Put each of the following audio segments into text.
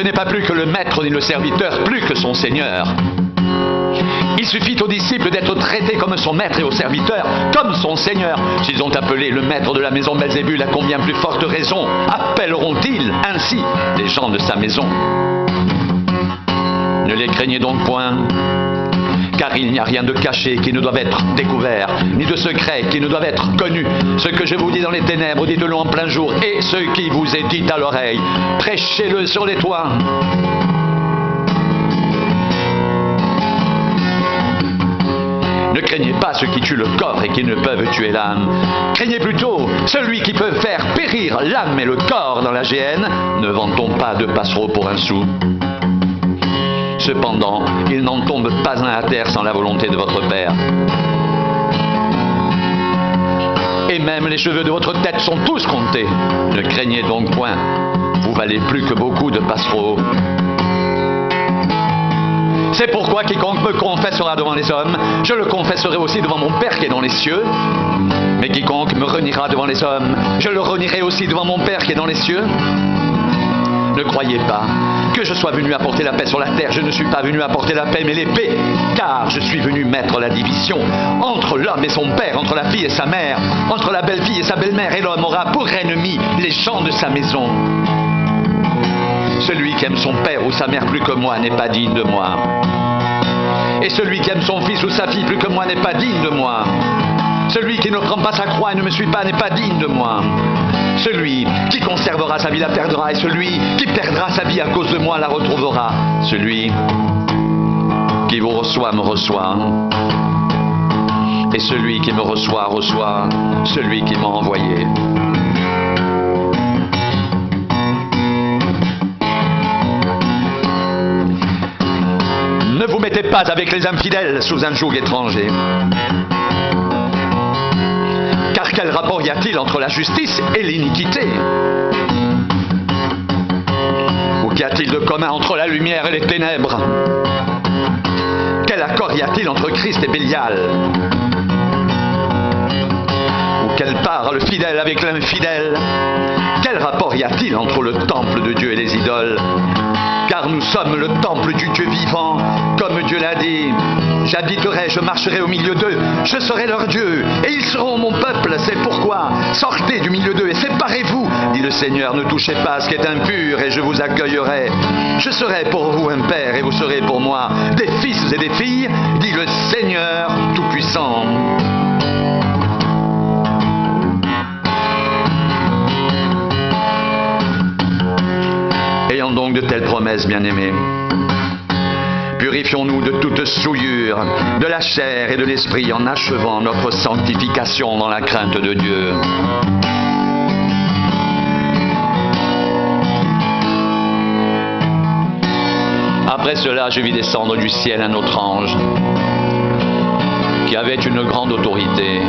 n'est pas plus que le maître ni le serviteur, plus que son Seigneur. Il suffit aux disciples d'être traités comme son maître et aux serviteurs comme son Seigneur. S'ils ont appelé le maître de la maison Belzébul, à combien plus forte raison appelleront-ils ainsi les gens de sa maison? Ne les craignez donc point, car il n'y a rien de caché qui ne doive être découvert, ni de secret qui ne doive être connu. Ce que je vous dis dans les ténèbres, dites-le en plein jour, et ce qui vous est dit à l'oreille, prêchez-le sur les toits. Ne craignez pas ceux qui tuent le corps et qui ne peuvent tuer l'âme. Craignez plutôt celui qui peut faire périr l'âme et le corps dans la géhenne. Ne vend-on pas deux passereaux pour un sou? Cependant, il n'en tombe pas un à terre sans la volonté de votre Père. Et même les cheveux de votre tête sont tous comptés. Ne craignez donc point, vous valez plus que beaucoup de passereaux. C'est pourquoi quiconque me confessera devant les hommes, je le confesserai aussi devant mon Père qui est dans les cieux. Mais quiconque me reniera devant les hommes, je le renierai aussi devant mon Père qui est dans les cieux. Ne croyez pas que je sois venu apporter la paix sur la terre. Je ne suis pas venu apporter la paix, mais l'épée. Car je suis venu mettre la division entre l'homme et son père, entre la fille et sa mère, entre la belle-fille et sa belle-mère. Et l'homme aura pour ennemi les gens de sa maison. Celui qui aime son père ou sa mère plus que moi n'est pas digne de moi. Et celui qui aime son fils ou sa fille plus que moi n'est pas digne de moi. Celui qui ne prend pas sa croix et ne me suit pas n'est pas digne de moi. Celui qui conservera sa vie la perdra, et celui qui perdra sa vie à cause de moi la retrouvera. Celui qui vous reçoit me reçoit. Et celui qui me reçoit reçoit celui qui m'a envoyé. Ne vous mettez pas avec les infidèles sous un joug étranger. Car quel rapport y a-t-il entre la justice et l'iniquité? Ou qu'y a-t-il de commun entre la lumière et les ténèbres? Quel accord y a-t-il entre Christ et Bélial? Ou quelle part le fidèle avec l'infidèle? Quel rapport y a-t-il entre le temple de Dieu et les idoles? Car nous sommes le temple du Dieu vivant, comme Dieu l'a dit. J'habiterai, je marcherai au milieu d'eux, je serai leur Dieu, et ils seront mon peuple. C'est pourquoi, sortez du milieu d'eux et séparez-vous, dit le Seigneur. Ne touchez pas à ce qui est impur, et je vous accueillerai. Je serai pour vous un père, et vous serez pour moi des fils et des filles, dit le Seigneur Tout-Puissant. Ayant donc de telles promesses, bien-aimés, purifions-nous de toute souillure, de la chair et de l'esprit, en achevant notre sanctification dans la crainte de Dieu. Après cela, je vis descendre du ciel un autre ange, qui avait une grande autorité,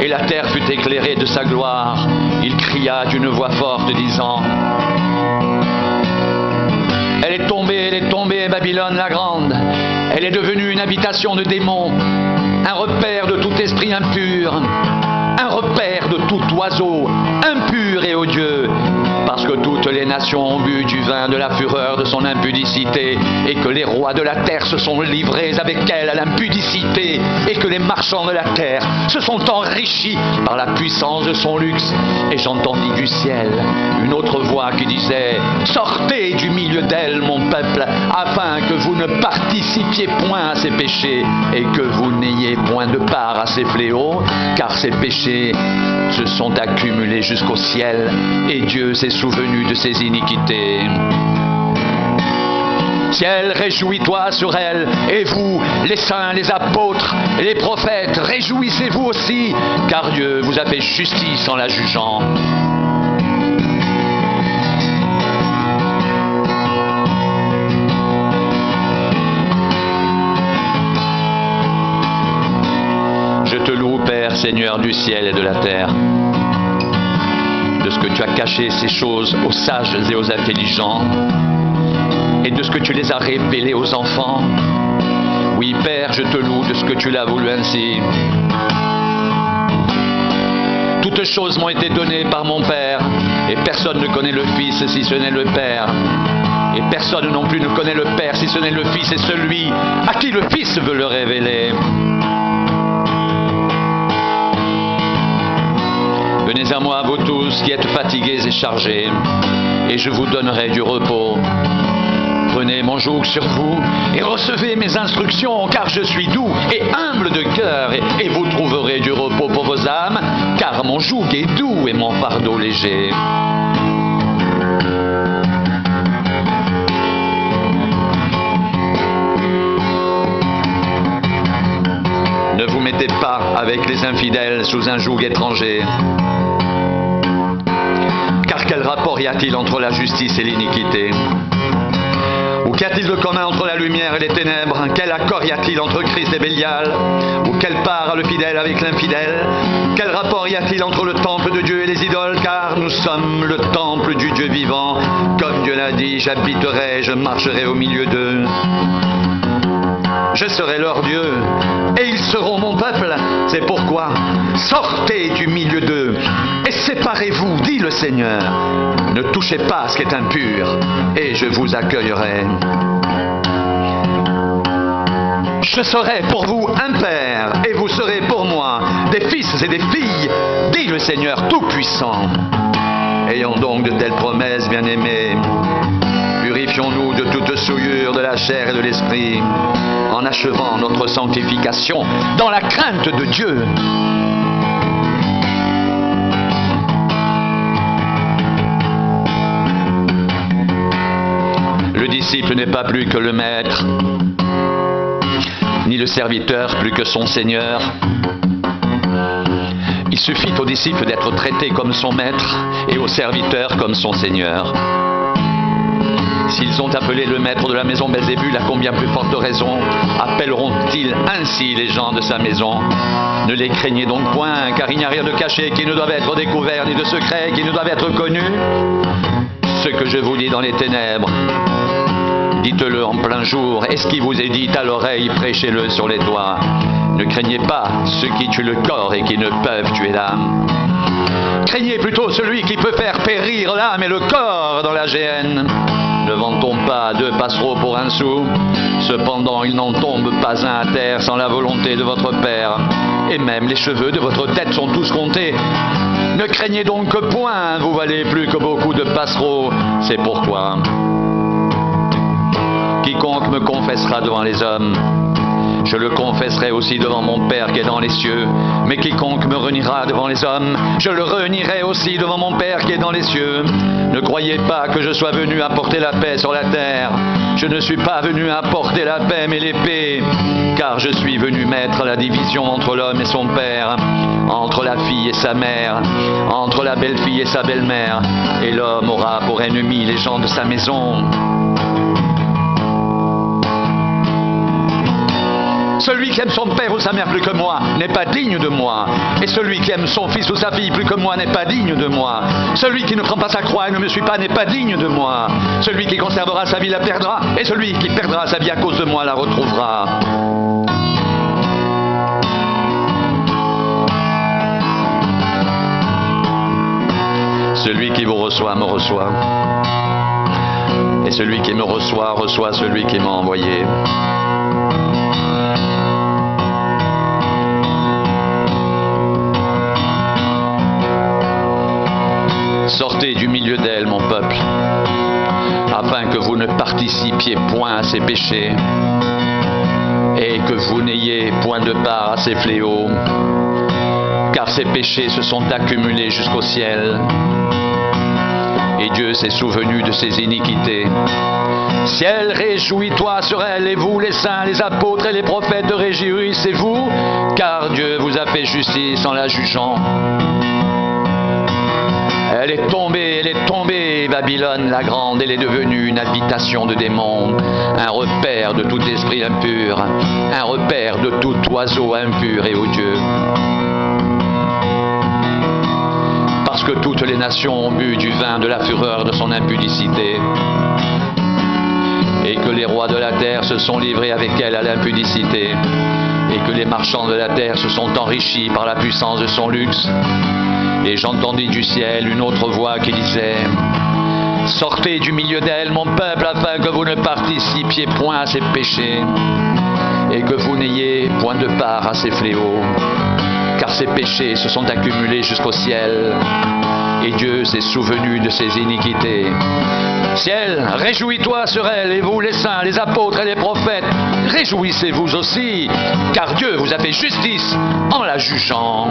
et la terre fut éclairée de sa gloire. Il cria d'une voix forte, disant: Elle est tombée, Babylone la grande. Elle est devenue une habitation de démons, un repère de tout esprit impur, un repère de tout oiseau impur et odieux, parce que toutes les nations ont bu du vin de la fureur de son impudicité, et que les rois de la terre se sont livrés avec elle à l'impudicité, et que les marchands de la terre se sont enrichis par la puissance de son luxe. Et j'entendis du ciel une autre voix qui disait: Sortez du milieu d'elle, mon peuple, afin que vous ne participiez point à ses péchés, et que vous n'ayez point de part à ses fléaux, car ses péchés se sont accumulés jusqu'au ciel, et Dieu s'est souvenu de ses iniquités. Ciel, réjouis-toi sur elle, et vous, les saints, les apôtres, et les prophètes, réjouissez-vous aussi, car Dieu vous a fait justice en la jugeant. Je te loue, Père, Seigneur du ciel et de la terre, de ce que tu as caché ces choses aux sages et aux intelligents, et de ce que tu les as révélées aux enfants. Oui, Père, je te loue de ce que tu l'as voulu ainsi. Toutes choses m'ont été données par mon Père, et personne ne connaît le Fils si ce n'est le Père, Et personne non plus ne connaît le Père si ce n'est le Fils et celui à qui le Fils veut le révéler. Venez à moi, vous tous qui êtes fatigués et chargés, et je vous donnerai du repos. Prenez mon joug sur vous et recevez mes instructions, car je suis doux et humble de cœur, et vous trouverez du repos pour vos âmes, car mon joug est doux et mon fardeau léger. Ne vous mettez pas avec les infidèles sous un joug étranger. Car quel rapport y a-t-il entre la justice et l'iniquité? Ou qu'y a-t-il de commun entre la lumière et les ténèbres? Quel accord y a-t-il entre Christ et Bélial? Ou quelle part a le fidèle avec l'infidèle? Quel rapport y a-t-il entre le temple de Dieu et les idoles? Car nous sommes le temple du Dieu vivant. Comme Dieu l'a dit, j'habiterai, je marcherai au milieu d'eux. Je serai leur Dieu, et ils seront mon peuple. C'est pourquoi, sortez du milieu d'eux, et séparez-vous, dit le Seigneur. Ne touchez pas à ce qui est impur, et je vous accueillerai. Je serai pour vous un père, et vous serez pour moi des fils et des filles, dit le Seigneur Tout-Puissant. Ayons donc de telles promesses, bien-aimés. Purifions-nous de toute souillure de la chair et de l'esprit, en achevant notre sanctification dans la crainte de Dieu. Le disciple n'est pas plus que le maître, ni le serviteur plus que son Seigneur. Il suffit au disciple d'être traité comme son maître et au serviteur comme son Seigneur. S'ils ont appelé le maître de la maison Belzébul, à combien plus forte raison appelleront-ils ainsi les gens de sa maison? Ne les craignez donc point, car il n'y a rien de caché qui ne doive être découvert, ni de secret qui ne doive être connu. Ce que je vous dis dans les ténèbres, dites-le en plein jour, et ce qui vous est dit à l'oreille, prêchez-le sur les toits. Ne craignez pas ceux qui tuent le corps et qui ne peuvent tuer l'âme. Craignez plutôt celui qui peut faire périr l'âme et le corps dans la géhenne. Ne vend-on pas 2 passereaux pour 1 sou? Cependant, il n'en tombe pas un à terre sans la volonté de votre Père. Et même les cheveux de votre tête sont tous comptés. Ne craignez donc que point, vous valez plus que beaucoup de passereaux. C'est pourquoi quiconque me confessera devant les hommes, je le confesserai aussi devant mon Père qui est dans les cieux. Mais quiconque me reniera devant les hommes, je le renierai aussi devant mon Père qui est dans les cieux. Ne croyez pas que je sois venu apporter la paix sur la terre. Je ne suis pas venu apporter la paix mais l'épée. Car je suis venu mettre la division entre l'homme et son père, entre la fille et sa mère, entre la belle-fille et sa belle-mère. Et l'homme aura pour ennemis les gens de sa maison. Celui qui aime son père ou sa mère plus que moi n'est pas digne de moi. Et celui qui aime son fils ou sa fille plus que moi n'est pas digne de moi. Celui qui ne prend pas sa croix et ne me suit pas n'est pas digne de moi. Celui qui conservera sa vie la perdra, et celui qui perdra sa vie à cause de moi la retrouvera. Celui qui vous reçoit me reçoit. Et celui qui me reçoit reçoit celui qui m'a envoyé. Sortez du milieu d'elle, mon peuple, afin que vous ne participiez point à ses péchés et que vous n'ayez point de part à ses fléaux, car ses péchés se sont accumulés jusqu'au ciel, et Dieu s'est souvenu de ses iniquités. Ciel, réjouis-toi sur elle, et vous, les saints, les apôtres et les prophètes, réjouissez-vous, car Dieu vous a fait justice en la jugeant. Elle est tombée, Babylone la grande, elle est devenue une habitation de démons, un repère de tout esprit impur, un repère de tout oiseau impur et odieux. Parce que toutes les nations ont bu du vin de la fureur de son impudicité, et que les rois de la terre se sont livrés avec elle à l'impudicité, et que les marchands de la terre se sont enrichis par la puissance de son luxe. Et j'entendis du ciel une autre voix qui disait : Sortez du milieu d'elle, mon peuple, afin que vous ne participiez point à ses péchés, et que vous n'ayez point de part à ses fléaux, car ses péchés se sont accumulés jusqu'au ciel, et Dieu s'est souvenu de ses iniquités. Ciel, réjouis-toi sur elle, et vous les saints, les apôtres et les prophètes, réjouissez-vous aussi, car Dieu vous a fait justice en la jugeant.